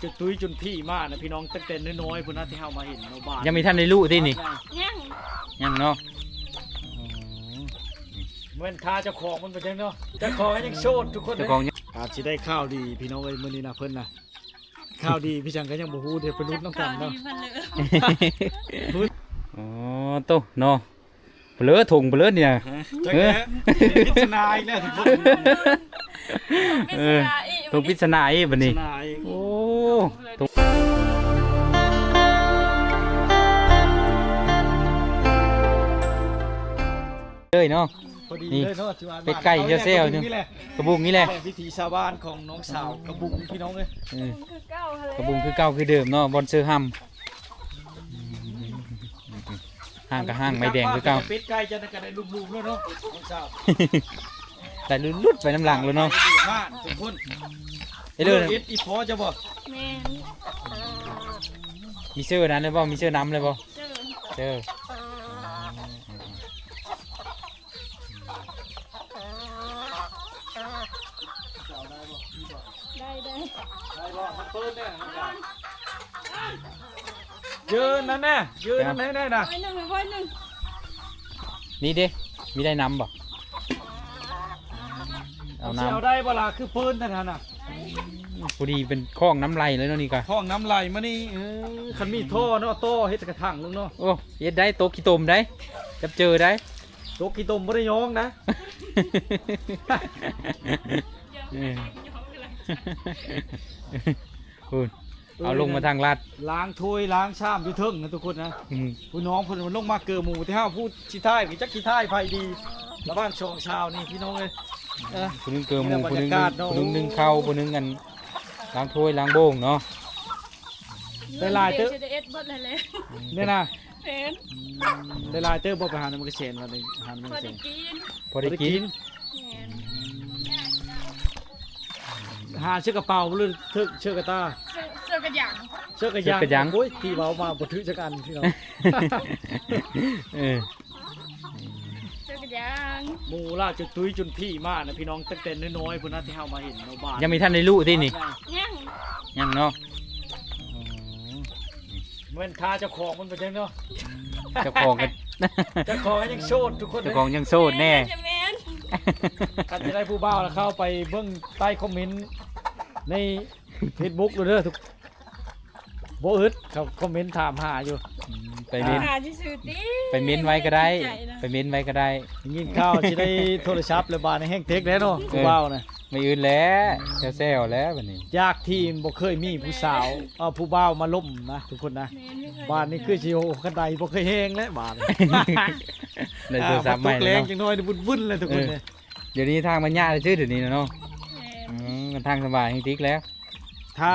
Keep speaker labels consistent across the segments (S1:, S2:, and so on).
S1: จุดตุ้ยจนพี่มากนะพี่น้องตั้งแต่น้อยๆพุ่นนะที่เฮามาเห็นเราบ้าน
S2: ยังมีท่านได้รู้ที่นี่
S3: ยัง
S2: ยังเนาะ
S1: เหมือนคาเจ้าของมันเป็นจังเนาะเจ้าของยังโชดทุกคน
S2: เจ้าของยัง
S1: อาจสิได้ข้าวดีพี่น้องเอ้ยมื้อนี้นะเพิ่นน่ะข้าวดีพี่จังก็ยังบ่ฮู้เดี๋ยวไปลุ้นน้ำกันเนาะ
S2: อ๋อโตเนาะเปลือถุงเปลือเนี่ย
S1: จังแหละพิจารณาอีกแล้วทุกคน
S2: ถุงปริศนาอีกบัด
S1: พิ
S2: นี้
S1: จารณาอีก
S2: โอ้ถุงเลยเนาะ
S1: พอดี
S2: นี่
S1: เลยเนาะที่ว่า
S2: เป็ดไก่เยอะแซวเนี่ย
S1: นี่แหละ
S2: กระบุงนี่แหละ
S1: วิถีชาวบ้านของน้องสาวกระบุงพี่น้องเอ้ย
S2: เออ
S3: คือเก้าเลย
S2: กระบุงคือเก่าคือเดิมเนาะบอลเซอร์ฮัมห้างกับห้างไม่แดงคือเก่า
S1: เป็ดไก่จะได้กันได้ลูกๆแล้วเนาะน้องสาว
S2: แต่ลุดๆไปน้ำหลังเลยเนาะ
S1: ดีมากทุกคน
S2: ไอ้เรื่อง
S1: อิดอีพอจะบอก
S3: แมน
S2: มีเสื้อนั้นเลยบ่มีเสื้อน้ำเลยบ่
S3: เจอ
S2: เสื้อ
S3: ได้ได้
S1: ยืนนั่นแน่ยืนนั่นแน่นะ
S3: ไว้หนึ่งไว้หนึ่ง
S2: นี่เด้มีได้น้ำบ่เอา
S1: เอา
S2: น้
S1: เอาได้เวลาคือปืนท่านน่ะ
S2: ำพอดีเป็นคลองน้ำไหลเลยเนาะนี่กะ
S1: ห้องน้ำไหลมานี่คันมีท่อเนาะท่อเฮ็ดกระถางลุงเนาะ
S2: โอ้เย็ดได้โต๊ะขี้ตมได้จับเจอได้
S1: ตกกี่ตมบ่ได้ยองนะ
S2: คุณเอาลงมาทางลาด
S1: ล้างถ้วยล้างชามอยู่เทิงนะทุกคนนะ
S2: อืม
S1: ผู้น้องเพิ่นมันลงมาเกือหมู่ที่ห้าพูดชิท้ายกิจักชิท้ายไผดีระบ้านช่องชาวนี่พี่น้องเอ้ย
S2: คนนึงเกลือหมู
S1: นี่แหละ
S2: คนนึง
S1: บรรยากาศเนาะ
S2: คนนึงนึ่งข้าวคนนึงกันล้างถ้วยล้างโบ่งเนาะ
S1: ได้ลายเตอะ
S3: จะได้เอ็ดบดเลยเลย
S1: เนี่ยนะ
S3: แมน
S1: ได้ลายเตอร์บ่ไปหาในมันก็เชนว่าในหาในมัน
S3: พ
S1: ก็
S3: อ
S1: เช
S3: ได้
S1: น
S3: กิน
S2: พอได้กิน
S3: แมน
S1: หาเชือกกระเป๋าหรือเชือกกระตา
S3: เสื้อกระหยัง
S1: เชือกกระยางโอ้ยที่เว้ามาบ่ถือจักอันพี่น้อง
S2: เออ
S3: เสื้อกระหยัง
S1: หมู่ล่าจนตุ้ยจนพี่มากนะพี่น้องตั้งแต่น้อยๆพุ่นนะที่เฮามาเห็นเราบ้าน
S2: ยังมีท่านได้รู้ที่นี่
S3: ยัง
S2: ยังเนาะ
S1: เหมือนคาเจ้าของมันเป็นจังเนาะ
S2: เจ้าของกัน
S1: เจ้าของยังโชดทุกคน
S2: เจ้าของยังโสดแน่
S3: จะแมน
S1: กันจะได้ผู้บ่าวแล้วเข้าไปเบิ่งใต้คอมเมนต์ใน Facebook เด้อทุกบ่อึดเขาคอมเมนต์ถามหาอยู่
S2: ไปเม้น
S3: หาที่ซื้อติ
S2: ไปเม้นไว้ก็ได้ ไปเม้นไว้ก็ได้
S1: ยินข้าวสิได้โทรศัพท์เลยบาดในแห้งเทคแล้วเนาะผู้บ่าวน่ะ
S2: ไม่อื่นแล้วแซวๆแล้ววันนี้
S1: ยากทีมบ่เคยมีผู้สาวเอาผู้บ่าวมาล่มนะทุกคนนะ
S3: แมนไม่เคย
S1: บ้านนี้คือสิโอคันใดบ่เคยแห้งแล้วบ้าน
S2: ในโทรศัพท์ใหม่
S1: ตก
S2: เล
S1: แร
S2: ย
S1: ง
S2: เนาะ
S1: จังน้อยวุ่นๆเลยทุกคนเนี่ย
S2: เดี๋ยวนี้ทางมันยากเลยชื่อเดี๋ยวนี้นะเนาะ
S3: แมน
S2: มันทางสบายจริงๆแล้ว
S1: ถ้า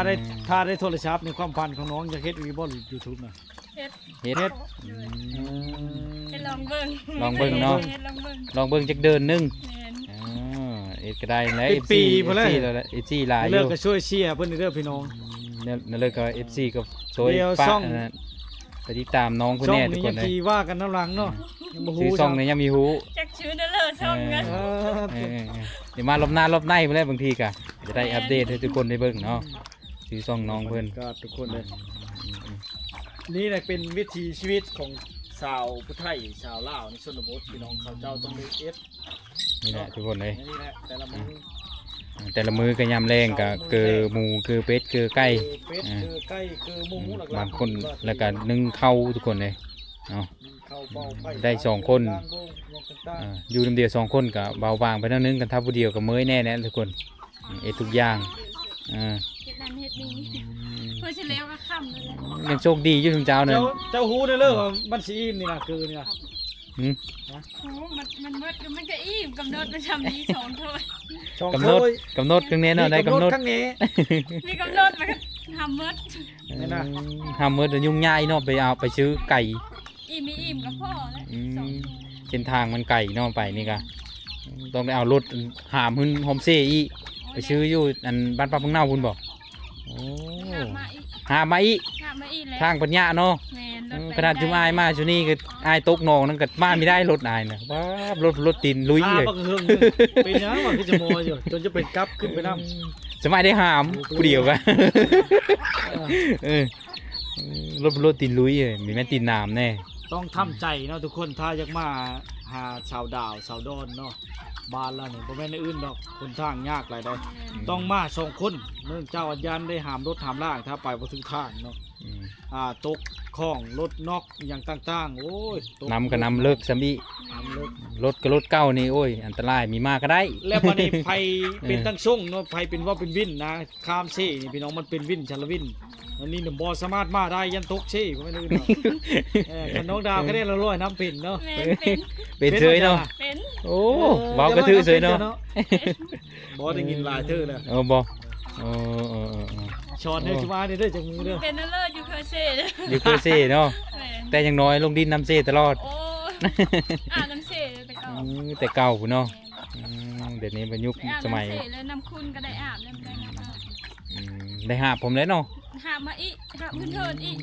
S1: ได้โทรศัพท์ในความฝันของน้องจะเฮ็ดวีบ่ YouTube น่ะ
S3: เฮ็ด
S2: เฮ็ด
S1: เฮ็ด
S3: ให้ลองเบิ่ง
S2: ลองเบิ่งเนาะ
S3: ฮ็ดลองเบิ่ง
S2: ลองเบิ่งจักเดินหนึง
S3: แมน
S2: เอ็ดก็ได้แล้ว
S1: เป็นปีพุ่นเลย
S2: แล้วเอฟซีหลายอ
S1: เลิก
S2: ยู่
S1: ก็ช่วยเชียร์เพิ่นเด้อพี่น้อง
S2: นั่นเลยก็เอฟซีกับโซย
S1: เดี๋ยว
S2: ป้า
S1: ช่อง
S2: นะไปติดตามน้องคน
S1: ช่อง
S2: แน่ทุก
S1: นี้
S2: ค
S1: ยั
S2: น
S1: ง
S2: เลย
S1: ทีว่ากันน้ำหลังเนาะยังบ่ฮู้
S2: ซื้อซองเนี่ยยังมีหู
S3: จักชื่อเด้อเลยช่องกัน
S1: เออ
S2: เดี๋ยวมารอบหน้ารอบในมาแล้วบางทีกะจะได้อัปเดตให้ทุกคนได้เบิ่งเนาะซื้อซองน้องเพิ่น
S1: ก็ทุกคนเลยนี่แหละเป็นวิถีชีวิตของชาวพุทธไทยชาวลาวในชนบทพี่น้องเขาเจ้าต้องได้เอฟ
S2: นี่แหละทุกคนเลย
S1: นี่แหละแต่ละมื้อ
S2: แต่ละมือก็ยำแรงก็เกือหมูเกือเป็ดเกือไก่
S1: เป็ดคือไก่คือหมูหลักๆ
S2: บางคนแล้วก็นึ่งข้าวทุกคนเลยเนาะ
S1: เข้าเบาไป
S2: ได้สองคน
S1: ต่างวงวงต่างๆ
S2: อยู่ลำเดียว2 คนกับเบาบางไปนั่นนึงกันทับผู้เดียวกับเมยแน่แน่ทุกคนเอ็ดทุกอย่างอ่า
S3: เฮ็ดนั่นเฮ็ดนี่เพื่อสิแล้วก็ค่ำนั่นแหละ
S2: ยังโชคดีอยู่ทุกเจ้าเนี่ย
S1: เจ้าฮู้ได้เลยว่ามันสิอิ่มนี่นะคือนี่นะ
S2: หืม
S3: โอ้มันเบิดก็มันก็อิ่มกำหนดประจำนี้2ถ้วย
S1: ช่อง
S2: กำหนด
S1: โซ่
S2: กำหนดครั้งนี้เนาะได้กำหนด
S1: ครั้งนี้
S3: มีกำหนดมันก็ทำเบิด
S1: นี่นะ
S2: ทำเมื่อเดือนยุ่งง่ายเนาะไปเอาไปซื้อไก่
S3: อิ่มมีอิ่มก็พอแล้ว
S2: อื
S3: สอง
S2: ม
S3: ถ้วย
S2: เส้นทางมันไก่เนาะไปนี่กะต้องได้เอารถหามขึ้นโฮมเซ่อีกไปซื้ออยู่อันบ้านป้าพังเน่าคุณบอกโอ้
S3: น้ำมาอีก
S2: หามมาอีก
S3: น้ำมาอีกแล้ว
S2: ทางปัญญาเนาะ
S3: แม่นรถไป
S2: ขนาดจุมอายมาชุนี่ก็อายตกหนองนั่นก็มาไม่ได้รถอายนะว้ารถตีนลุย
S1: อา
S2: เลย
S1: บักเฮืองเป็นยังว่าคือจะโมอยู่จนจะเป็นกับขึ้นไปน้ำ
S2: สมัยได้หามผู้เดียวกันเออรถตีนลุยเลยมีแม่นตีนน้ำแน่
S1: ต้องทำใจเนาะทุกคนถ้าอยากมาหาชาวดาวชาวดอนเนาะบ้านเราเนี่ยบ่แม่นอื่นดอกคนทางยากหลายได้ต้องมา2คนเนื่องเจ้าอัญญาณได้หามรถหามล่างถ้าไปบ่ถึงทางเนาะ
S2: อืม
S1: ตกข้องรถนอกอย่างต่างๆโอ้ยตก
S2: นำก็นำเลิกซะมิ
S1: น้ำเลิก
S2: รถก็รถเก่านี่โอ้ยอันตรายมีมาก็ได้
S1: แล้วบัดนี้ไผเป็นตั้งส่งเนาะไผเป็นว่าเป็นวินนะข้ามเซ่นี่พี่น้องมันเป็นวินชลวินอันนี้เนี่ยบ่สามารถมาได้ยันตกเซ่บ่แม่นอื่นดอกคันน้องดาวก็ได้ละร้อยน้ำเป็นเนาะ
S3: แม่นเป็น
S2: เป็นเฉยเนาะ
S3: เป็น
S2: โอ้เว้ากระทือเฉยเนาะ
S1: บ่ได้กินหลายเทื่อแล้ว
S2: เออบ่เออ
S1: ช้อนเด้อสิมาเด้อจากมือเด้อ
S3: เป็นนั่นเลยอยู่เคยเซ่
S2: อยู่เพื่อเซ่เนาะ
S3: แม่น
S2: แต่อยังน้อยลงดินน้ำเซ่ตลอด
S3: โอ้น้ำเซ่เลยแต่เก่า
S2: แต่เก่าพุ่นเนาะเดี๋ยวนี้บรรยุค
S3: ไปอาบ
S2: สมัย
S3: น้ำเซ่แล้วน้ำคุณก็ได้อาบแล้วได้อาบ
S2: ได้หาผมแล้วเนาะ
S3: หามาอีกหาพื้นเทินอีก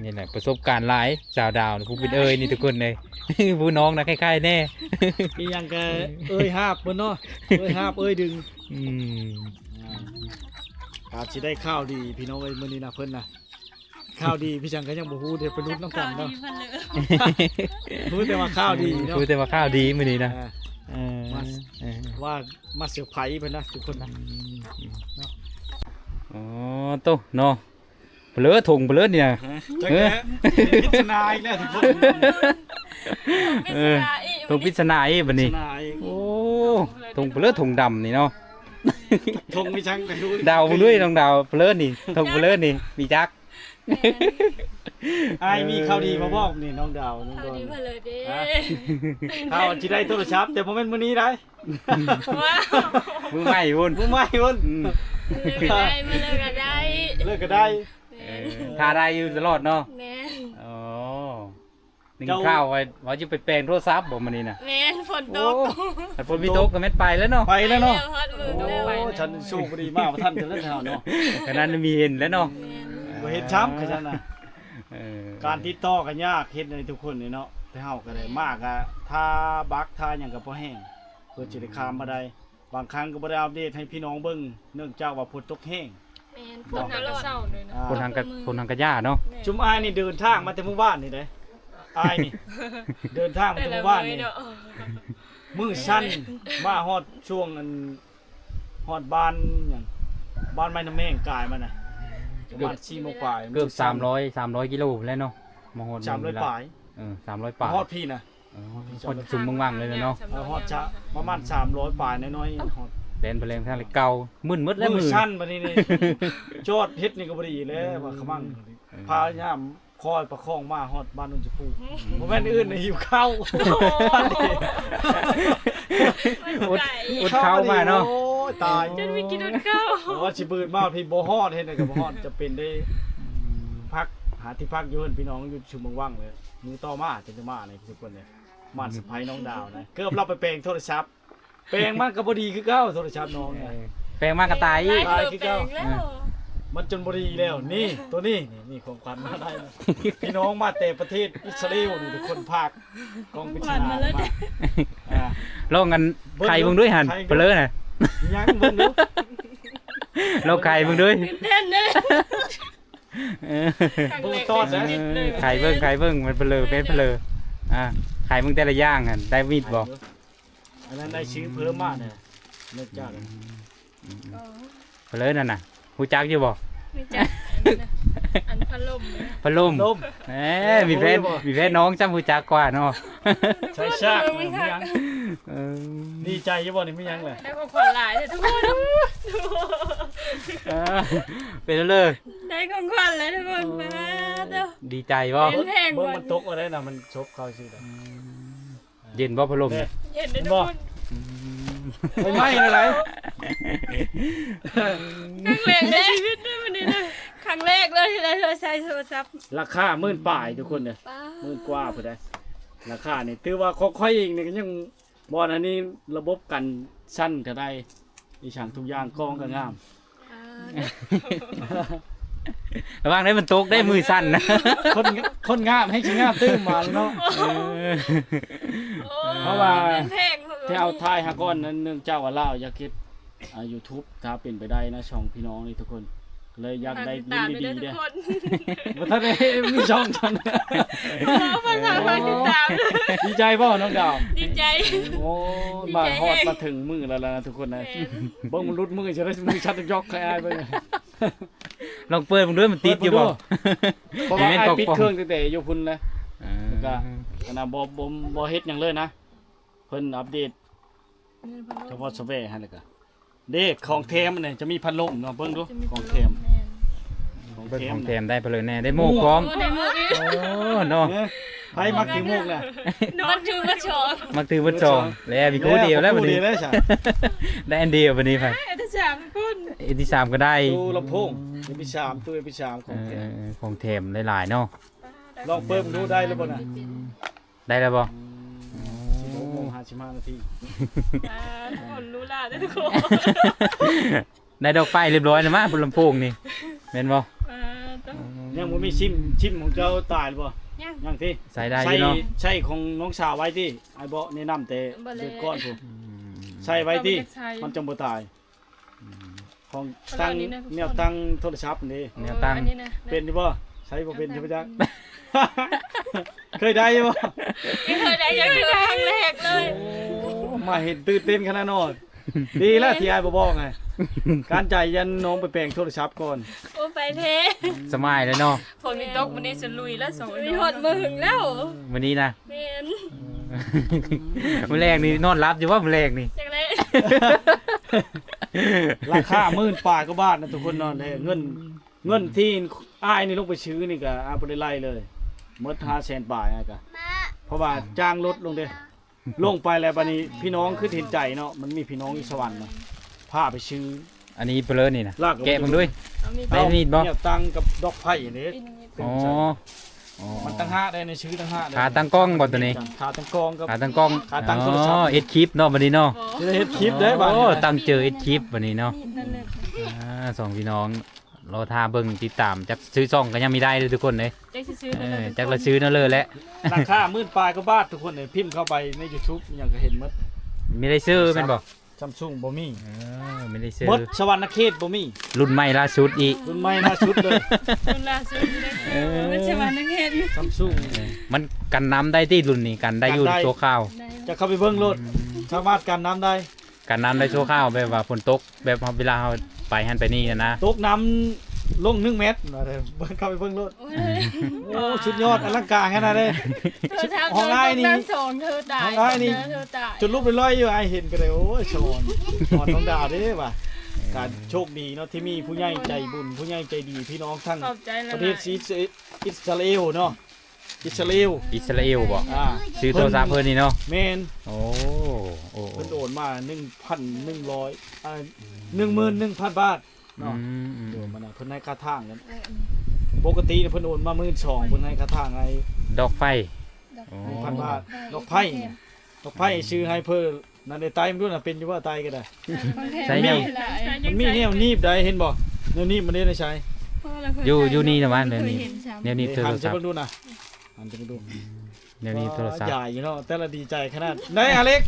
S2: นี่แหละประสบการณ์หลายสาวดาวผู้เป็นเอ้ยนี่ทุกคนเลย ผู้น้องนะคล้ายๆแน่
S1: อีหยังก็เอ้ยหาบเพิ่นเนาะเอ้ยหาบเอ้ยดึง
S2: อืม
S1: อาจสิได้ข้าวดีพี่น้องเอ้ยมื้อนี้นะเพิ่นน่ะข้าวดีพี่จังก็ยังบ่ฮู้เดี๋ยวไปลุ้นน้ำกั
S3: ข่าน วดี
S1: เนาะ
S3: เพิ่นเลย
S1: รู้แต่ว่าข้าวดีเนาะ
S2: พูดแต่ว่าข้าวดีมื้อนี้นะ
S1: อ่า
S2: เออเออ
S1: ว่ามาเซอร์ไพรส์เพิ่นนะทุกคนนะ
S2: อ๋อโตเนาะเปลือถุงเปลือเนี่ย
S1: จังแหละพิจารณาอีกแล้วทุกคน
S3: เป็นสาอีก
S2: ถุงปริศนาอีบัด
S1: พิ
S2: นี้
S1: จารณาอีก
S2: โอ้ถุงเปลือถุงดำนี่เนาะ
S1: ทงมีจังแต่รู้
S2: ดาวด้วยน้องดาวเปลือนี่ถุงเปลือนี่มีจัก
S1: อายมีข้าวดีมาบอกนี่น้องดาวน้อง
S3: ข่าว
S1: ดอน
S3: ดีเพิ่นเลยเด้
S1: ข้าวสิได้โทรศัพท์แต่บ่แม่นมื้อนี้ได้
S3: ว้าว
S2: มือใหม่วุ่น
S1: บ่ไม่พุ่น
S2: อืม
S3: มาเลยก็ได้
S1: เลิกก็ได้
S2: ทาได้อยู่ตลอดเนาะ
S3: แม่น
S2: อ๋อนึ่งข้าวไว้ว่าจะไปแปลงโทรศัพท์บ่มื้อนี้น่ะ
S3: แม่นฝนต
S2: โอ้
S3: ก
S2: ถ้าฝนมีตกก็แม่นไปแล้วเนาะ
S1: ไปแล้วเนาะ
S3: ฮอดมือ
S1: โอ้
S3: ได้ไว้
S1: ฉันสู้บ่ดีมากว่าท่านจะเล่นเฮาเนาะ
S2: ขนาดนั้นมีเห็นแล้วเนาะ
S1: บ่เฮ็ดช้ำคือฉันน่ะ
S2: เออ
S1: การติดต่อกันยากเฮ็ดในทุกคนนี่เนาะแต่เฮาก็ได้มากอะถ้าบักถ้าหยังก็บ่แห้งเพื่อสิได้ข้ามมาได้บางครั้งก็บ่ได้อัปเดตให้พี่น้องเบิ่งเนื่องจากว่าฝนตกแห้ง
S3: แม่นฝนตกเศร้าเลยนะ
S2: คนทางกระย่าเนาะ
S1: จุมอายนี่เดินทางมาแต่เมื่อวานนี่เด้อายนี่ เดินทางมาแต่เมื่อวานนี่มื้อสั้นมาฮอดช่วงอันฮอดบ้านหยังบ้านไม้น้ำแห้งกายมันน่ะประมาณ4โมงกว่า
S2: เกือบ300กิโลแล้วเนาะมาฮอด
S1: 300ปลาย
S2: 300ป่า
S1: ฮอดพี่น่ะ
S2: คนซุ่มว่างๆเลยเนาะ
S1: ฮอดจะประมาณ300ปลายน้อยๆฮอด
S2: เล่นไปเลยทางเลยเก่ามึนมืดแล้ว
S1: มื
S2: มื
S1: อ
S2: อ
S1: สั้นบัดนี้นี่ โจอดเฮ็ดนี่ก็บ่ดีเลยว่าขมังพายามคอยประคองมาฮอดบ้านนนทภูบ่แม่นอื่นน่ะหิวข้าว
S2: อดเข้ามาเนาะ
S1: โอ้ยตาย
S3: จนมีกินนข้าว
S1: ว่าสิบืนมาพี่บ่ฮอดเฮ็ดได้ก็บ่ฮอดจะเป็นได้พักหาที่พักอยู่เพิ่นพี่น้องอยู่ชุมว่างๆเลยมือต่อมาจะมาในทุกคนเนี่ยม่านสะพายน้องดาวนะเกือบเราไปแปลงโทรศัพท์แปลงมันก็บ่ดีคือเก่าโทรศัพท์น้องเนี่ย
S2: แปลงมากกระตายอีก
S1: ตายคือเก่า
S3: แล้ว
S1: มันจนบุรีแล้วนี่ตัวนี้นี่ของขวัญมาได้นะพี่น้องมาแต่ประเทศอิสราเอลนี่ทุกคนภาคกองพิจารณามาอ่า
S2: ลองกันไข่เบิ่งด้วยหั่นเปลือน่ะ
S1: ยังเบิ่งดู
S2: เราไข่เบิ่งด้วย
S3: เต้นเลย
S1: เบิ่งตอดนะ
S2: ไข่เบิ่งมันเปลือเป็นเปลือไข่เบิ่งแต่ละอย่างหั่นได้มีดบ่
S1: อันนั้นได้ชื่อเพิ่มมาเนี่ยเลิกจ้าเลย
S2: เปลือนั่นน่ะฮู้จักอยู่บ่
S3: ไม่จัดอันพัดลม
S2: พัดลม
S1: ลม
S2: มีแฟนน้องจำฮู้จักกว่าเนาะ
S1: ใช้ชากไม่ยัง
S2: เออ
S1: ดีใจยี่บ่นี่ไม่ยังเลย
S3: ได้ของขวัญหลายเลยทุกคน
S2: เป็นเลย
S3: ได้ของขวัญเลยทุกคนมาเด้อ
S2: ดีใจบ่
S3: เป็นแพง
S1: เบิ่ง
S3: กว่า
S1: มันตกอะไรนะมันชกเข้าชื่อเลย
S2: เย็นบ่พัดลม
S1: เนี่ย
S3: เห็นได้ทุกคน
S1: ไม่ไหม้อะไร
S3: ครั้งแรกในชีวิตด้วยวันนี้นะครั้งแรกเลยที่ได้ใช้โทรศัพท์
S1: ราคา10,000ป่ายทุกคนเนี่ย
S3: ป้า
S1: 10,000กว่าพุ่นได้ราคานี่ถือว่าค่อยๆเองนี่ก็ยังบ่อันนี้ระบบกันสั้นก็ได้อีช่างทุกอย่างกองก็งาม
S2: ระวังได้มันตกได้มือสั่นนะ
S1: คนงามให้ชิงามตื้มมาแล้วเนาะ เพราะว่า
S3: เป็นแพง
S1: ที่เอาทายหาก้อนนั้นเนื่องจากว่าลาวอยากเฮ็ด YouTube ถ้าเป็นไปได้นะช่องพี่น้องนี่ทุกคนเลยอยากได้
S3: ตาม
S1: ลิ้น
S3: ไป
S1: ดี
S3: เด้อ
S1: ๆ
S3: ทุ
S1: เด้
S3: กคน
S1: อบ่ทันได้มีช่องจัง
S3: ขอฝากมาติดตาม
S1: ดีใจบ่น้องดาว
S3: ดีใจ
S1: โอ้มาฮอดมาถึงมือแล้วนะทุกคนนะ
S3: แม่น
S1: เบิ่งมันรุดมือจะได้มือชัดยกใครอายเบิ่ง
S2: ลองเปิดมึงด้วยมันติดอยู่บ่
S1: เพราะว่า
S2: แม่น
S1: ไอ้
S2: กอก
S1: ปิด
S2: ปอง
S1: เครื่องตั้งแต่อยู่พุ่นนะ
S2: เออ
S1: ก็ขนาดบ่เฮ็ดหยังเลยนะเพิ่นอัปเดตเฉพาะซอฟต์แวร์ให้แล้วก็เด้ของแถมเนี่ยจะมีพัดลมเนาะเบิ่งดูของแถมของ
S2: เบิ่ง
S1: แถ
S2: ข
S1: ม
S2: องแถมได้ไปเลยแน่ได้โมกพร้อม
S3: โอ้ในมืออีก
S2: โอ้เนาะ
S1: เนี่ยไผมักกินมุกน่ะ
S3: นอนจูกระชอก
S2: มักถือวัดจองแล้วมีคู่เดียวแล้ววันนี้
S1: คู่เดียวแล้วใช่
S2: ได้อันเดียววันนี้ไป
S3: ไอ้ที่สามคน
S2: อันที่สามก็ได้
S1: ตู้ลำโพงตู้พิชามตู้พิชามของแถม
S2: ของแถมหลายๆเนาะ
S1: ลองเปิดดูได้หรือบ่น่ะ
S2: ได้แล้วบ่
S1: 16 โมง 55 นาที
S3: ทุกคนรู้ล่ะทุกคน
S2: ได้ดอกไฟเรียบร้อยแล้วมั้ยบนลำโพงนี่แม่นบ่
S3: ต้อง
S1: ยังบ่มีชิมของเจ้าตายหรือบ่
S3: ยัง
S1: ยังที่
S2: ใส่ได้อยู่เนาะ
S1: ใช่ของน้องสาวไว้ที่ไอ้บ่แนะนำแต่
S3: บ่เลย
S1: เดือนก้อนพุ่นใช่ไว้ที่มันจังบ่ตายของตั้งแนวตั้งโทรศัพท์นี่
S2: แนวตั้ง
S3: อันนี้นะ
S1: เป็นอยู่บ่ใช้บ่เป็นใช่ไหมจ๊ะ เคยได้อยู่บ่
S3: ไม่เคยได้ยังคือครั้งแรกเลย
S1: โอ้มาเห็นตื่นเต้นขนาดนอนดีแล้วที่ไอ้บ่บอกไงการจ่ายยันน้องไปแปลงโทรศัพท์ก่อน
S3: โอ้ไปเท
S2: สมัยเลยเนาะ
S3: ฝนมีตกมันได้สลุยแล้วสองมีหดมือหึงแล้ว
S2: วันนี้นะ
S3: เมน
S2: มื้อแรกนี่นอนรับอยู่ว่ามื้อแรกนี่
S3: จังเลย
S1: ราคา10,000ปลายก็บาทนะทุกคนนอนได้เงินที่อ้ายนี่ลงไปซื้อนี่ก็อาบ่ได้ไล่เลยหมด500,000ปลายอ้ายก็เพราะว่าจ้างรถลงเด้ลงไปแล้วบัดนี้พี่น้องคือเห็นใจเนาะมันมีพี่น้องอยู่สวรรค์เนาะพาไปซื้อ
S2: อันนี้เปลือนี่นะ
S1: ลากลง
S2: แกะมึงด้วย
S3: เอามี
S2: ได้มีดบ่
S1: เนี่ยตังกับดอกไผ่นี่
S2: อ๋ออ๋อ
S1: มันตั้งห้าได้ในชื่อตั้งห้าได้
S2: ขาตั้งกล้องบ่ตัวนี้
S1: ขาตั้งกล้องกับ
S2: ขาตั้งกล้อง
S1: ขาตั้งโทรศัพท์
S2: อ๋อเอ็ดคลิปเนาะบัดนี้เนาะ
S1: จะได้เฮ็ดคลิปได้บ่
S2: โอ้ตั้งเจอเอ็ดคลิปบัดนี้เนาะ
S3: นั่นเลย
S2: สองพี่น้องรอท่าเบิ่งติดตามจักซื้อซ่องก็ยังไม่ได้เลยทุกคนเลย
S3: จักซื้อ
S2: เออจักละซื้อนั่นเลยแหละ
S1: ราคา10,000ปลายก็บาททุกคนเนี่ยพิมพ์เข้าไปใน YouTube อย่างก็เห็นหมด
S2: ไม่ได้ซื้อแม่นบ่
S1: Samsung บ่มี
S2: เออไม่ได้ซื้อ
S1: หมดสวรรณเขตบ่มี
S2: รุ่นใหม่ล่าสุดอีก
S1: รุ่นใหม่ล่าสุดเลย
S3: คุณล่าสุดเลยมันจะมานังเฮ็ด
S1: Samsung
S2: มันกันน้ำได้ที่รุ่นนี้กันได้อยู่
S1: กันได้
S2: ชั่วคราว
S1: จะเข้าไปเบิ่งรถสามารถกันน้ำได้
S2: กันน้ำได้ชั่วคราวแบบว่าฝนตกแบบเวลาเราไปหันไปนี่นะ
S1: ตกน้ำลง1 เมตรว่าแต่เบิ่งเข้าไปเบิ่งรถโอ้สุดยอดอลังการขนาดเลย
S3: เธอทำ
S1: ของอ้ายนี่
S3: สองเธอตาย
S1: ของอ้ายนี่
S3: เธอตาย
S1: จุดรูปไปลอยอยู่ไอเห็นกันเลยโอ้ยชอนน้องดาวเด้ว่ะการโชคดีเนาะที่มีผู้ใหญ่ใจบุญผู้ใหญ่ใจดีพี่น้องทั้ง
S3: ขอบใจแล้ว
S1: ประเทศอิสราเอลเนาะอิสราเอล
S2: อิสราเอลบ่
S1: อ่า
S2: ซื้อโทรศัพท์เพิ่นนี่เนาะ
S1: แมน
S2: โอ้โอ้
S1: เพิ่นโอนมา1,10011,000 บาท
S2: อื
S1: เนาะ
S2: ม
S1: โอนมาน่ะเพิ่นให้ค่าทางกันปกติเนี่ยเพิ่นโอนมา12,000เพิ่นให้ค่าทางให้
S2: ดอกไฟโอ้
S1: 1,000 บาทดอกไผ่ดอกไผ่ซื้อให้เพิ่นนั่นได้ไตมันด้วยน่ะเป็นอยู่ว่าไตก็ได้
S2: ใช้แนว
S1: มันมีแนวนีบได้เห็นบ่แนวนีบมันได้ใช้
S2: อยู่นี่นะวะแนวนี้แนวนี้โทร
S1: หันจะ
S2: ศัพ
S1: มา
S2: ท์
S1: ดูนะหันจะมาดู
S2: แนวนี้โทรศัพท์
S1: ใหญ่เนาะแต่ละดีใจขนาดได้อเล็ก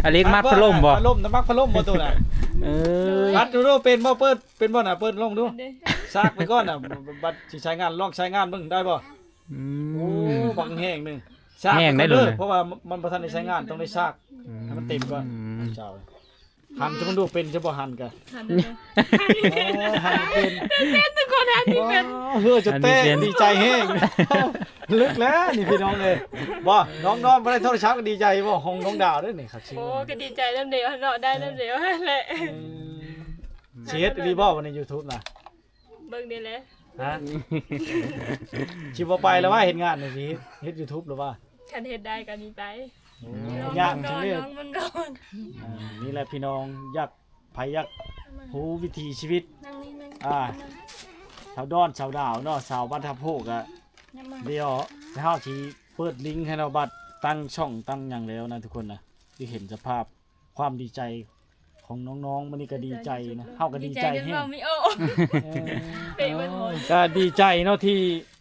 S2: อเล็กมักพัดลมบ่
S1: พัดลมนะมักพัดลมบ่ตัวน่ะ
S2: เออ
S1: พัดดูเป็นบ่เปิดเป็นบ่น่ะเปิดลองดูซากไปก่อนน่ะบัดสิใช้งานลองใช้งานเบิ่งได้บ่
S2: อื
S1: โอ้
S2: ม
S1: บังแห้งหนึงซาก
S2: แห้งได้
S1: ก่อน
S2: เลย
S1: เพราะว่ามันบ่ทันได้ใช้งานต้องได้ซากให้มันเต็มก่อนเจ้าหันจะมาดูเป็นจะบ่หันกัน
S3: หันเลย
S1: โอ้หันเป็น
S3: ทุกคนหันนี่เป็น
S1: เฮ้อจะเต้ดีใจแห้งลึกแล้วนี่พี่น้องเลยบ่น้องๆบ่ได้โทรศัพท์ก็ดีใจบ่ห้องน้องดาวด้วยนี่ครับชื่อ
S3: โอ้ก็ดีใจน้ำเดียวเนาะได้น้ำเดียวแหละ
S1: สิเฮ็ดรีบ่ใน YouTube น่ะ
S3: เบิ่งนี่แหละ
S1: ฮะสิบ่ไปแล้วว่าเฮ็ดงานนี่สิเฮ็ด YouTube หรือว่า
S3: คันเฮ็ดได้ก็ดีไป
S1: ยากจังเลย
S3: น้องมันก่อน
S1: นี่แหละพี่น้องอยากไผอยากรู้วิถีชีวิต
S3: นั่งนี่นั่ง
S1: ชาวดอนชาวดาวเนาะชาวบ้านทับโพกอะเดี๋ยวเฮาสิเปิดลิงก์ให้เราบัดตั้งช่องตั้งหยังแล้วนะทุกคนนะที่เห็นสภาพความดีใจของน้องๆมันนี่ก็ดีใจนะเฮาก็ดีใจ
S3: จน
S1: แฮ
S3: เรา
S1: ง
S3: ไม่โอ้เป็นวันหมด
S1: ก็ดีใจเนาะที่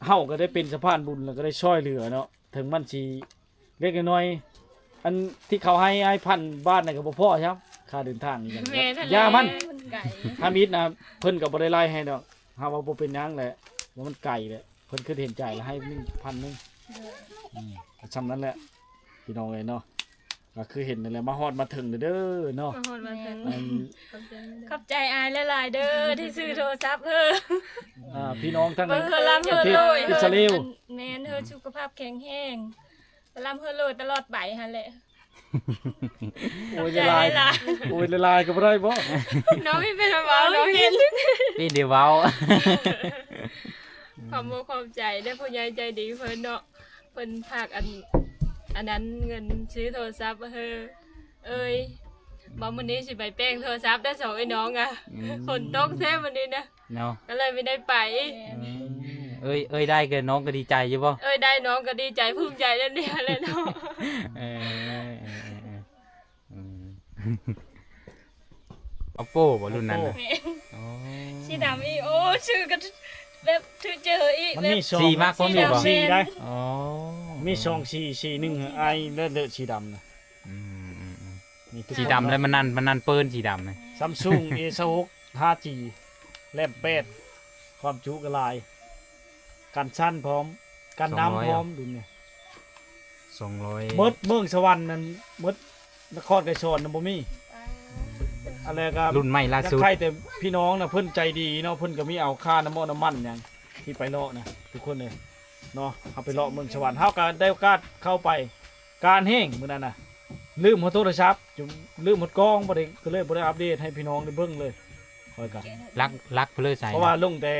S1: เฮาก็ได้เป็นสะพานบุญแล้วก็ได้ช่วยเหลือเนาะถึงมันสิเล็กน้อยอันที่เขาให้พันบ้านน่ะก็บ่พอครับ ค่าเดินทางนี่กัน
S3: แม่ทะเล
S1: ยามัน
S3: ไก่
S1: ถ้ามิดนะเพิ่นก็บ่ได้ไล่ให้ดอกเฮาว่าบ่เป็นหยังแหละว่ามันไก่แหละเพิ่นคือเห็นใจแล้วให้1,000นึงก็ซำนั้นแหละพี่น้องเอ้ยเนาะก็คือเห็นนั่นแหละมาฮอดมาถึงเด้อเนาะ
S3: มาฮอดมาถึง
S1: อัน
S3: ขอบใจอายหลายๆเด้อที่ซื้อโทรศัพท์
S1: พี่น้องทั้ง
S3: เบิ่งเฮอลำเฮ
S1: ป
S3: อ
S1: ระเทศ
S3: โลย
S1: อิสราเอล
S3: แม่นเฮอสุขภาพแข็งแรงเฮอลำเฮอโลยตลอดไปหั่นแหละ
S1: โอ้ยละลายโอ้ยละลายก็บ่ได้บ่
S3: น้องไม่เป็นเบาน้องเห็น
S2: พี่เดี๋ยวเว้า
S3: ความโมความใจได้ผู้ใหญ่ใจดีเพิ่นเนาะเพิ่นพากอันนั้นเงินซื้อโทรศัพท์เอ้ยบ่มื้อนี้สิไปแป้งโทรศัพท์ได้2ไอ้น้องอ่ะฝนตกแท้มื้อนี้นะ
S2: เนาะ
S3: ก็เลยไม่ได้ไป
S2: เอ้ยได้เกินน้องก็ดีใจอยู่บ่
S3: เอ้ยได้น้องก็ดีใจภูมิใจแล้วเนี่ยเลยเนาะ
S2: เออเอาโป้บ่รุ่นนั้นน่ะอ๋อ
S3: ชีดำอีโอ้ชื่อก็แบบถือเจออี
S1: มัน
S3: แบบ
S1: มี2
S2: สีมากพร้อมอยู่บ่
S1: สีได้
S2: อ๋อ
S1: มี2สี1ไอเลอะสีดำนะ
S2: อืม
S1: นี่ทุก
S2: สีดำแล้วมันนั่นเปิ้นสีดำนะ
S1: Samsung A6 5G แรม8ความจุก็หลายกันชั้นพร้อมกันน้ำพร้อมดูเนี่ย
S2: 200
S1: เมืองสวรรค์นั่นมดนครไกรสอนน่ะบ่มีอะไรก็
S2: รุ่นใหม่ล่าสุด
S1: ใครแต่พี่น้องน่ะเพิ่นใจดีเนาะเพิ่นก็มีเอาค่าน้ำมันหยังที่ไปเลาะนะทุกคนเลยเนาะเอาไปเลาะเมืองสวรรค์เฮาก็ได้โอกาสเข้าไปการแห้งมื้อนั้นน่ะลืมหัวโทรศัพท์จุลืมหมดกล้องบ่ได้ก็เลยบ่ได้อัปเดตให้พี่น้องได้เบิ่งเลยค่อยก็
S2: รักเพลอใส่
S1: เพราะว่าลงแต่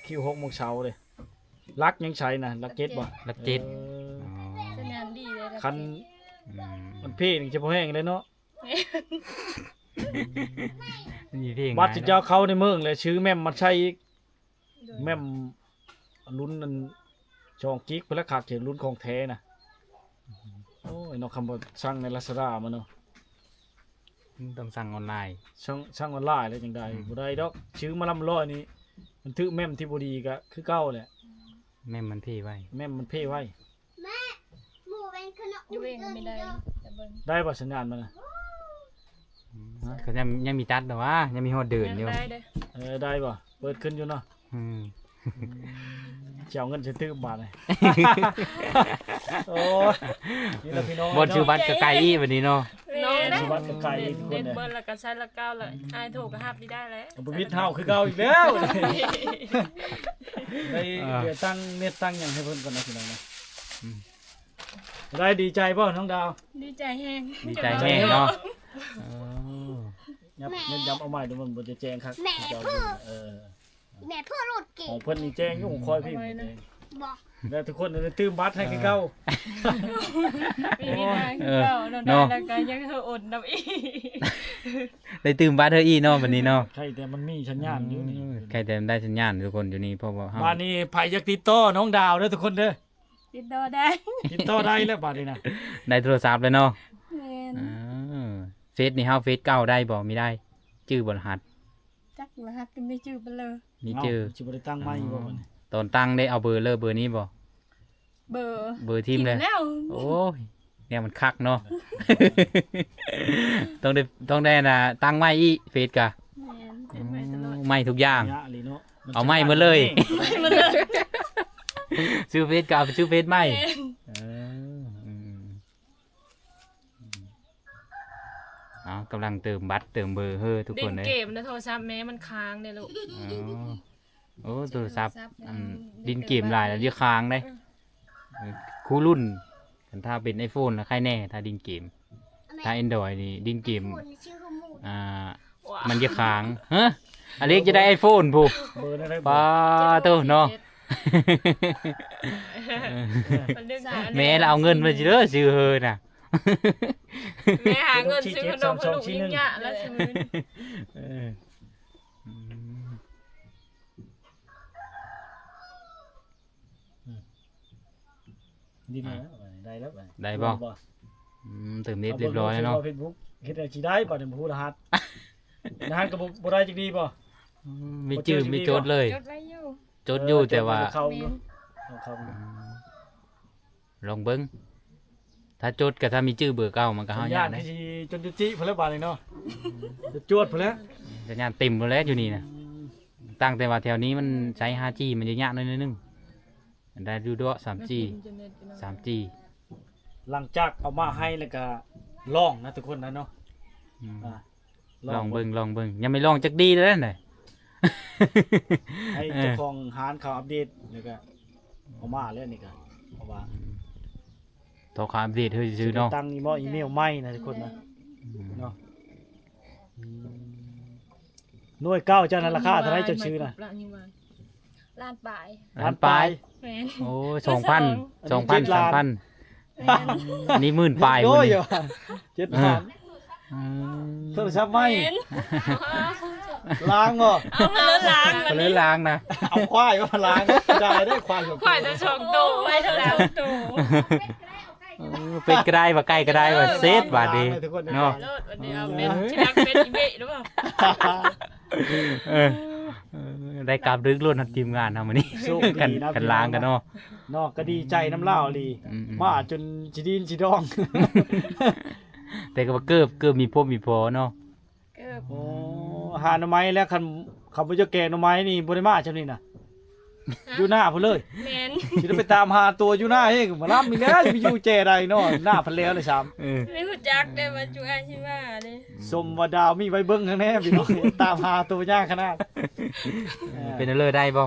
S1: คิว6 โมงเช้าเลยลักยังใช้นะลักเจ็ดบ่
S2: รักเจ็ด
S1: เออ
S2: อ๋อ
S3: สนามดีเลย
S1: คัน
S2: อืม
S1: มันเพ่นี่จะพอแห้งเลยเนาะ
S2: มีเพลง
S1: บัตรที่เจ้าเขาในเมืองเลยชื่อแม่มมาใช้อีกแม่มลุ้นนั่นจองกิ๊กเพิ่นละขาดเขียนลุ้นของแท้น่ะโอ้ยเนาะคำว่าสั่งใน Lazada มาเนาะ
S2: ต้องสั่งออนไลน์
S1: สั่งออนไลน์แล้วจังได๋บ่ได้ดอกชื่อมาลำร้อยนี่มันถือแม่มที่บ่ดีก็คือเก่าแหละ
S2: แม่มันเพ่ไว้
S1: แม่มมันเพ่ไว้
S3: อยู่เองไม่ได้แต่เบิ่ง
S1: ได้บ่สัญญาณมันน่ะ
S2: ก็ยังมีตัดแต่ว่ายังมีฮอดเดินอยู่
S3: ได้เด้อ
S1: ได้บ่เปิดขึ้นอยู่เนาะ
S2: อืม
S1: สิเอาเงินสิตื้อบาทเลย โอ้ยนี่ล่ะพี่น้อง
S2: บนชื่อบัตรก็ไกลอีบัดนี้เนาะ
S3: น้องนะ
S1: สุวัสดิ์กับไก่ทุกคน
S3: เด็ด
S1: เนี่ย
S3: เบิ้ลแล้วก็ใช้ละก้าวเลยอายถูกก็หับได้แล้ว
S1: บ่วิทย์เฮาคือเก่าอีกแล้วได้เดี๋ยวตั้งเน็ตตั้งหยังให้เพิ่นก่อนนะพี่น้องนะได้ดีใจบ่น้องดาว
S3: ดีใจแห้ง
S2: ดีใจแห้งเนาะเออ
S1: ยับเน้นย้ำเอาใหม่เดี๋ยวมันบ่จะแจ้งครับ
S4: แม่
S1: เจ้า
S4: เพิ่
S1: อยู่
S4: ง
S1: เออ
S4: แม่เพื่อรถเก่
S1: ข
S4: ง
S1: องเพิ่นนี่แจ้งอยู่ของคอยพี่บ่แจ้ง
S4: บอก
S1: แล้วทุกคนได้ตื้มบัตรให้คือเก่า
S3: ปีนี้มาคือเก่าเราได้แล้วก็ยังเธออดน้ำอีก
S2: ได้ตื่มบัตรเธออีเนาะบัดนี้เนาะ
S1: ใครแต่มันมีสัญญาณอยู่นี่
S2: ใครแต่ได้สัญญาณทุกคนอยู่นี่เพราะว่าเฮา
S1: บ้านนี้ไผอยากติดต่อน้องดาวเด้อทุกคนเด้อ
S3: ติดต่อได้
S1: ติดต่อได้แล้วบัดนี้นะ
S2: ได้โทรศัพท์แล้วเนาะ
S3: แม่น
S2: เฟซนี่เฮาเฟซเก่าได้บ่ไม่ได้ ชื่อบรหัส
S3: จักรหัสก็ไม่จื้อไปเลย
S2: มีชื่อ
S1: สิบ่ได้ตั้งไม้บ่บัดนี้
S2: ตอนตั้งได้เอาเบอร์เบอร์นี้บ่
S3: เบอร์
S2: เบอร์ทีมเลย
S3: กินแล้ว
S2: โอ้ยเนี่ยมันคักเนาะ ต้องได้นะตั้งไม้อีเฟซกะ
S3: แม่นเป็นไปตลอด
S2: ไม่ทุกอย่าง
S1: ยะลีเนาะน
S2: เอาไม้มาเลย
S3: มาเลย
S2: ชื่อเฟซกะเอาชื่อเฟซไม่เอออ๋อกำลังเติมบัตรเติมเบอร์เฮ้อทุก
S3: ดิ
S2: คน
S3: น
S2: เลย
S3: เกมนะโทรศัพท์แม่มันค้างเนี่ยลูก
S2: อ๋อโอ้โทรศัพท์ดินเกมหลายแล้วเยอะค้างเลยคู่รุ่นกันถ้าเป็น iPhone นะใครแน่ถ้าดินเกม ถ้า Android นี่ดินเกม
S4: คนชื่อขมูด
S3: ว้า
S2: มันจะค้างฮะอเล็กจะได้ iPhone ผู้
S1: เบอร์ได้
S2: ป้าโตเนาะ
S3: มันดึงหา
S2: แม่เราเอาเงินมาสิเด้อซื้อเฮอน่ะ
S3: แม่หาเงินซื้อขนมขนมยิ่งยะแล้วซื้อ
S2: เอออืม
S1: ดินแล้วได้แล้ว
S2: ได้บ่เติมเน็ตเรียบร้อยแล้วเนาะ
S1: เฟซบุ๊กเฮ็ดได้สิได้บ่ได้บ่ฮู้รหัสรหัสก็บ่ได้จักดีบ่
S2: ไม่จืดไม่จดเลย
S3: จดไว้อยู่
S2: จดอยู่แต่ว่า
S1: เข้าเนาะเอาเข้า
S2: ลองเบิ้ง ถ้าจดก็ถ้ามีชื่อเบอร์เก่ามันก็เฮา
S1: ญา
S2: ย่าน
S1: ติ
S2: ได้
S1: ที่จนจุจิเพิ่นแล้วบาดนี้เนาะจะจวดเพิ่นแล้ว
S2: สัญญาณเต็มหมดแล้วอยู่นี่นะตั้งแต่ว่าแถวนี้มันใช้ 5G มันจะยากหน่อยนึงได้ดูด้วย 3G 3G
S1: หลังจากเอามาให้แล้วก็ลองนะทุกคนนะเนาะ
S2: อืม
S1: อ่า
S2: ลองเบิ่งยังไม่ลองจักดีเลยน่ะ
S1: ให้เจ้าของร้านเขาอัปเดตแล้วก็เอามาแล้วนี่ก็เพราะว่า
S2: ต่อข่าวอัปเดตเฮ้ยซื้อเนาะ
S1: ตั้งอีเมลใหม่นะทุกคนนะเนาะหน่วยเก้าเจ้านั้นราคาเท่าไหร่เจ้าชื่อนะ
S3: ล้านปลาย
S2: ร้านปลาย
S3: แม่น
S2: โอ้ย2,000 2,000 3,000
S3: แม่น
S2: อันนี้10,000ปลาย
S1: โอ้
S2: พุ่น
S1: ย
S2: นี่
S1: 7,000
S2: อืม
S1: โทรศัพท์ใหม่
S3: แม่น
S1: ล้างเหรอ
S3: เอามาแล้วล้าง
S2: ไป
S3: มัน
S2: เลยล้างนะ
S1: เอาควายมาล้างได้ได้ควายของ
S3: ข่อยจะชงโตไว้เท่าแล้วโต
S2: เป็นก็ได้ว่าใกล้ก็ได้ว่าเซตบาดดีเนาะ
S3: โลดวันนี้เอาเป็นที่รักเป็นอีเมะหรือเปล่า
S2: เออได้กราบดึกล้วนทันทีมงานทำมื้อนี้
S1: โชค
S2: กัน
S1: ดีนะ
S2: กันล้างกันเนาะ
S1: เนาะก็ดีใจน้ำเล่าดี
S2: อืม
S1: มาจนจิดินจิดอง
S2: แต่ก็ว่าเกือบมีพบมีพอเนาะ
S3: เกือบ
S1: โอ้หาหน่อไม้แล้วคันคำว่าจะแกงหน่อไม้นี่บ่ได้มาใช่นี่น่ะอยู่หน้าพุ่นเลย
S3: แม่น
S1: สิได้ไปตามหาตัวอยู่หน้าเฮ้ยมารับมีแล้วมีอยู่แจใดเนาะหน้าเพันแล้วเลยซ้ำ
S2: เออ
S3: ไม่รู้จักได้มาจุอาชิว่าเลย
S1: สมว่าดาวมีไว้เบิ่งข้างแน่พี่น้องตามหาตัวยากขนาด
S2: เป็นเลอได้บ่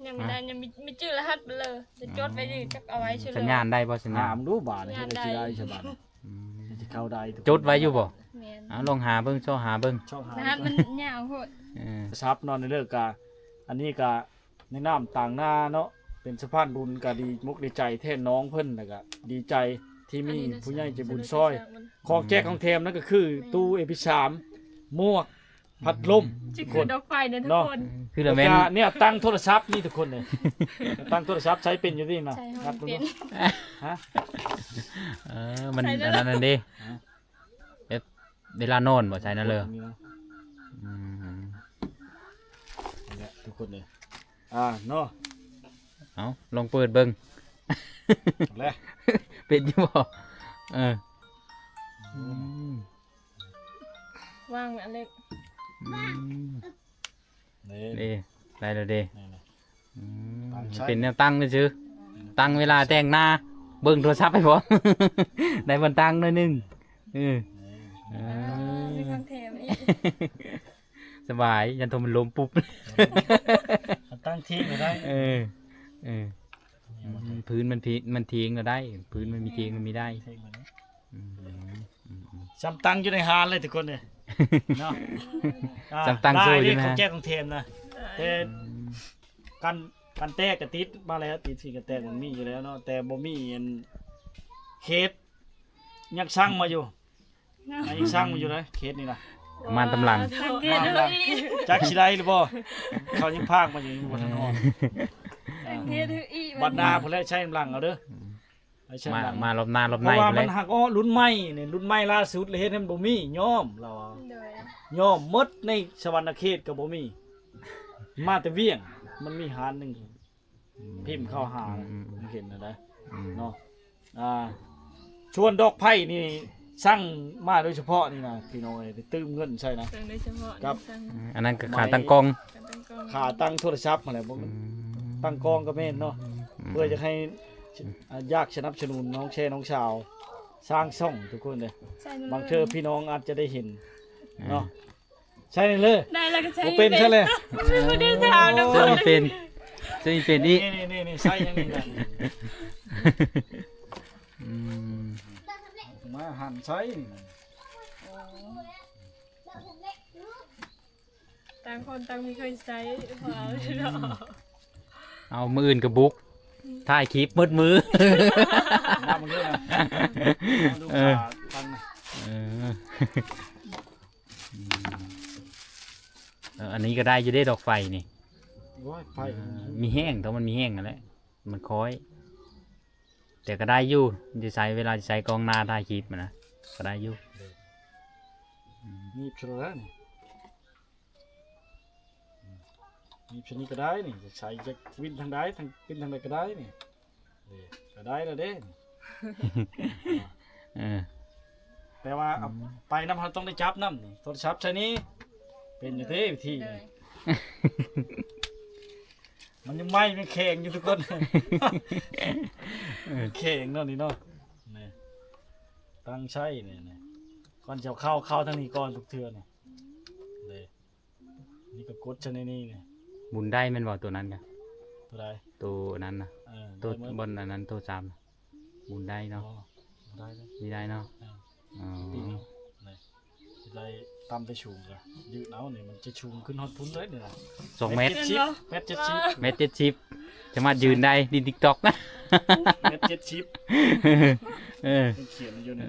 S3: ยังไม่ได้ยังมีชื่อรหัสไปเลยจะจดไว้ดิจักเอาไว้เฉลย
S2: สัญญาณได้บ่สัญญา
S1: ถา
S2: ณ
S1: มดูบาทนี่จะได้ฉบับ
S2: อืม
S1: จะเข้าได้
S2: จดไว้อยู่บ่
S3: แม่น
S2: เอาลองหาเบิ่งโซหาเบิ่ง
S1: ช่องหาร
S3: หัสมันยาวโคตร
S2: เออ
S1: ทรัพย์นอนในเลิกกาอันนี้กะในน้ำต่างหน้าเนาะเป็นสะพานบุญกะดีมุกดีใจแทนน้องเพิ่นแล้วก็ดีใจที่มีผู้ใหญ่ใจบุญซอย ของแจกของแถมนั่นก็คือตู้เอพิสามหมวกพัดลม
S3: จะ
S1: ทุก
S3: คื
S1: ค
S3: อน ดอกไฟเนี่ยทุกคน
S2: คือ
S1: แล้
S2: ละ
S1: ว
S2: แม่น
S1: ก็เนี่ยตั้งโทรศัพท์นี่ทุกคนเลย ตั้งโทรศัพท์ใช้เป็นอยู่ที่นะ
S3: ใช่
S1: ครั
S3: ห้อบ งเป็น
S1: ฮะ
S2: มัน
S3: ใส่
S2: อัน
S3: ได้
S2: นั้นนั่นเด้
S1: ฮะ
S2: เวลานอนบ่ใช่นั่นเลย
S1: นี่นะ
S2: อืม
S1: นี่แหละทุกคนเลยเนาะ
S2: เอาลองเปิดเบิ่ง
S1: เอาแล้ว
S2: เป็นอยู่บ่เอออืม
S3: ว่างอันเล็ก
S2: อืม
S1: นี่
S2: เด้ได้แล้วเด้
S1: นี่นะ
S2: อืม
S1: ตั้งใช้
S2: เป็นแนวตั้งซื่อๆตั้งเวลาแต่งหน้าเบิ่งโทรศัพท์ให้พร้อม ได้บนตั้งหน่อยหนึงเออเอ
S3: มี
S2: อ
S3: ของแถมอีก
S2: สบายยันโทรมันล้มปุ๊บ
S1: ตั้งที่ไม่ได้
S2: เออเออพื้นมันทิ้งก็ได้ พื้นมันมีทิ้งมันมีได้
S1: เท่งกว่านี้
S2: อืมอืม
S1: จำตั้งอยู่ในฮานเลยทุกคนเลยเนาะ
S2: จำตั้งโซ่อยู่
S1: ได้
S2: นะ
S1: ของแก้ของเทมนะแต่กันแตกกระติดมาแล้วติดสีกันแตกมันมีอยู่แล้วเนาะแต่บ่มีอันเคสยังสั่งมาอยู่ยังสั่งมาอยู่เลยเคสนี่นะ
S2: มานตำลัง
S3: สังเกตดูอีก
S1: จักสิได้หรือบ่เขายังพากมาอยู่บนถนน
S3: สังเกตดูอีก
S1: บัดหน้าพุ่นแล้วใช้กำลังเอาเด้อใช้
S2: มาก
S1: ำลัง
S2: มารอบหน้ารอบ
S1: เพ
S2: ใน
S1: ราะว่า
S2: ไปเล
S1: มัน
S2: ย
S1: หักอ้อรุ่นใหม่นี่รุ่นใหม่ล่าสุดเลยเฮ็ดให้มันบ่มีย่อมเราเอา
S3: โดย
S1: ย่อมหมดในสวรรณเขตก็บ่มี มาแต่เวียง มันมีหารหนึงพิมพ์เข้าหามันเห็นนะได้
S2: อืม
S1: เนาะชวนดอกไผ่นี่สั่งมาโดยเฉพาะนี่นะพี่น้องเอ้ยไปตื้มเงินใช่นะ
S3: สั่งโดยเฉพาะ
S1: ครับ
S3: สั่ง
S2: อันนั้นก็ขาตั้งกล้อง
S3: ตั้งกล้อง
S1: ขาตั้งโทรศัพท์มาแล้วบ่ตั้งกองก็แม่นเนาะเพื่อจะให้อยากสนับสนุนน้องแช่น้องชาว สร้างช่องทุกคนเลย
S3: ใช่นั่น
S1: บาง
S3: ลย
S1: เทื่อพี่น้องอาจจะได้เห็นเนาะใช่เลย
S3: ได้แล้วก็ใช้
S1: บ่เป็นใช่เลย
S3: ไม่ได้ถามนะ
S2: จะมีเป็นจะมีเป็นอีก
S1: นี่ใช่ยังนี่นะ
S2: อืม
S1: มาหั่นใช้นี่นะ
S3: ต่างคนต่างมีเคยใช้พอเอาเนาะ
S2: เอามืออื่นกับบุ๊กถ่ายคลิปมืดมือ
S1: น้ำมันเยอะนะเอาดูขาตั้งนะ
S2: เอออันนี้ก็ได้อยู่ได้ดอกไฟนี่
S1: โอ้ยไฟ
S2: มีแห้งแต่มันมีแห้งนั่นแหละมันคอย แต่ก็ได้อยู่จะใช้เวลาจะใช้กล้องหน้าถ่ายคลิปมันนะก็ได้อยู่
S1: มีบชนแล้วนี่มีบชนิดก็ได้นี่จะใช้จะวินทางใดทางวินทางใดก็ได้นี่เด้ก็ได้แล้วเด้นี่
S2: เออ
S1: แต่ว่าเอาไปน้ำเราต้องได้จับน้ำนี่โทรศัพท์ใช่นี้เป็นอยู่ที่วิธี
S3: เล
S1: นี่
S3: ย
S1: มันยังไหม้ไม่แข็งอยู่ทุกคนแข็งเนาะนี่เนาะนี่ตั้งใช่นี่ก่อนจะเข้าทางนี้ก่อนทุกเทื่อนี่เลยนี่ก็กดชนิดนี้นี่
S2: บุญได้แม่นบ่ตัวนั้นกะ
S1: ตัวใด
S2: ตัวนั้นน่ะ ตัว
S1: ได้หมด
S2: บนอันนั้นตัว3น่ะบุญได้
S1: อ๋อ
S2: เนาะ
S1: ได้เลย
S2: มีได้เนาะ
S1: อ่า
S2: อ๋อ
S1: ปีนี้นี่จะได้ตำไปชูงกันยืดเอาเนี่ยมันจะชูงขึ้นฮอตพุ้นเลยเนี่ย
S2: 2 เมตร
S1: เม็ด70
S2: เมตร70จะมายืนได้ดิน TikTok นะ
S1: เม็ด70
S2: เออ
S1: มันเขียนอยู่เนี่ย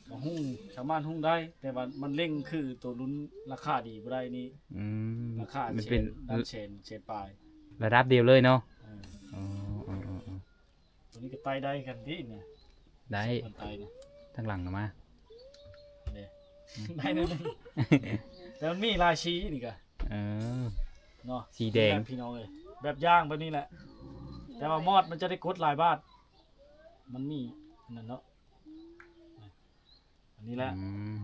S1: ก็หุ้งชาวบ้านหุ้งได้ แต่ว่ามันเร่งคือตัวลุ้นราคาดีบ่ได้นี่
S2: อืม
S1: ราคา
S2: มัน
S1: เช
S2: เป็น
S1: นด้านเชนปลาย
S2: ระดับเดียวเลยเนาะ
S1: เออ
S2: อ๋อ
S1: ตัวนี้ก็ไต่ได้กันที่เนี่ย
S2: ได้
S1: คนไต่เนี่ย
S2: ทั้งหลังนะมา
S1: เนี่ยได้นั่นนึงแต่มันมีลายชี้นี่ก็
S2: เออ
S1: เนาะ
S2: สีแดง
S1: บบพี่น้องเลยแบบย่างแบบนี้แหละ แต่ว่ามอดมันจะได้กดหลายบาทมันมีอันนั่นเนาะอันนี้แหละ
S2: อืม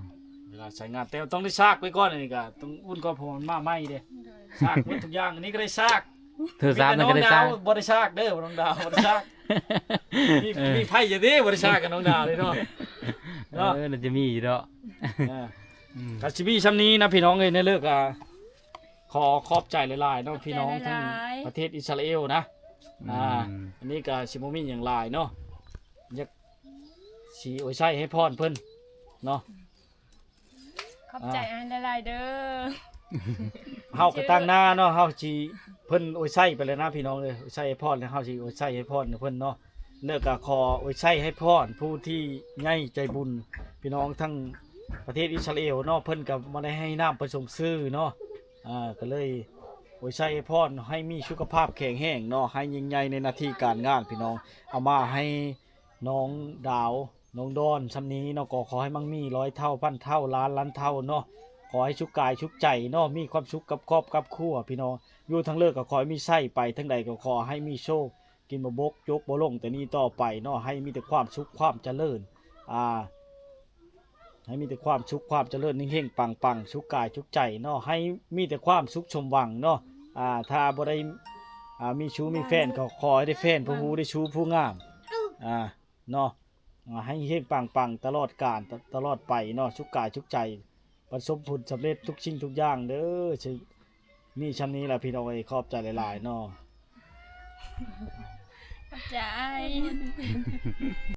S1: เวลาใช้งานแต่ต้องได้ซากไว้ก่อนอันนี้ก็ต้องอุ่นก่อนเพราะมันมาไหม้เด้ซากหมดทุกอย่างอันนี้ก็ได้ซาก
S2: เธอทราบนั่นก็ได้ทราบ
S1: มีแต่น้องดาวบ่ได้ซากเด้อน้องดาวบ่ได้ซากมีไผอย่าเด้บ่ได้ซากกับน้องดาวเลยเนาะเนาะ
S2: มันจะมีอยู่เนาะ อืม
S1: กาชิบีชั้นนี้นะพี่น้องเอ้ยในเลิกขอขอบใจหลายๆเนาะพี่น้องทั้งประเทศอิสราเอลนะอันนี้ก็ชิโมมิอย่างหลายเนาะอยากสีโอ้ยใช่ให้พรเพิ่นเนาะ
S3: ขอบใจอันหลายๆเด้อ
S1: เฮาก็ตั้งหน้าเนาะเฮาสิเพิ่นโอ้ยใช่ไปเลยนะพี่น้องเลยโอ้ยใช่ให้พรแล้วเฮาสิโอ้ยใช่ให้พรเพิ่นเนาะเลิกก็ขอโอ้ยใช่ให้พรผู้ที่ใหญ่ใจบุญพี่น้องทั้งประเทศอิสราเอลเนาะเพิ่นก็บ่ได้ให้น้ำประสงค์ซื้อเนาะก็เลยโอ้ยใช่ให้พรให้มีสุขภาพแข็งแรงเนาะให้ยิ่งใหญ่ในหน้าที่การงานพี่น้องเอามาให้น้องดาวน้องดอนซำนี้เนาะก็ขอให้มั่งมี100 เท่าพันเท่าล้านเท่าเนาะขอให้ชุกกายชุกใจเนาะมีความสุขกับครอบกับครัวพี่น้องอยู่ทั้งเลิกก็ขอให้มีไส้ไปทั้งใดก็ขอให้มีโชคกินบ่บกยกบ่ลงแต่นี้ต่อไปเนาะให้มีแต่ความสุขความเจริญให้มีแต่ความสุขความเจริญเฮงๆปังๆสุขกายสุขใจเนาะให้มีแต่ความสุขชมหวังเนาะถ้าบ่ได้มีชู้มีแฟนก็ขอให้ได้แฟนผู้ฮู้ได้ชู้ผู้งามเนาะให้เฮงปังๆตลอดกาลตลอดไปเนาะสุขกายสุขใจประสบผลสำเร็จทุกสิ่งทุกอย่างเด้อมีชั้นนี้แหละพี่น้องเอ้ยขอบใจหลายๆเนาะ
S3: ขอบใจ